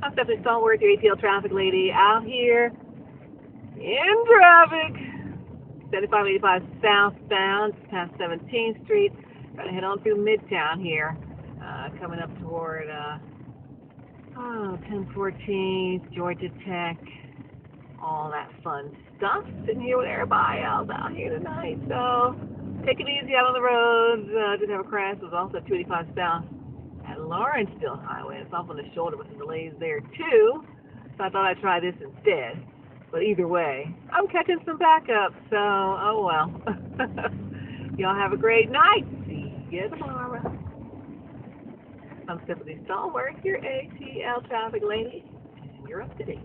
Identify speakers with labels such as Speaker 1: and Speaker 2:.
Speaker 1: I'm Stephanie Stallworth, your ATL traffic lady, out here in traffic. 7585 southbound, past 17th Street. Gonna head on through Midtown here, coming up toward 1014th, Georgia Tech, all that fun stuff. Sitting here with everybody else out here tonight, so take it easy out on the roads. Didn't have a crash. It was also 285 south at Lawrenceville Highway. It's off on the shoulder with some delays there too, so I thought I'd try this instead. But either way, I'm catching some backup, so oh well. Y'all have a great night. See you tomorrow. I'm Stephanie Stallworth, your ATL traffic lady, and you're up to date.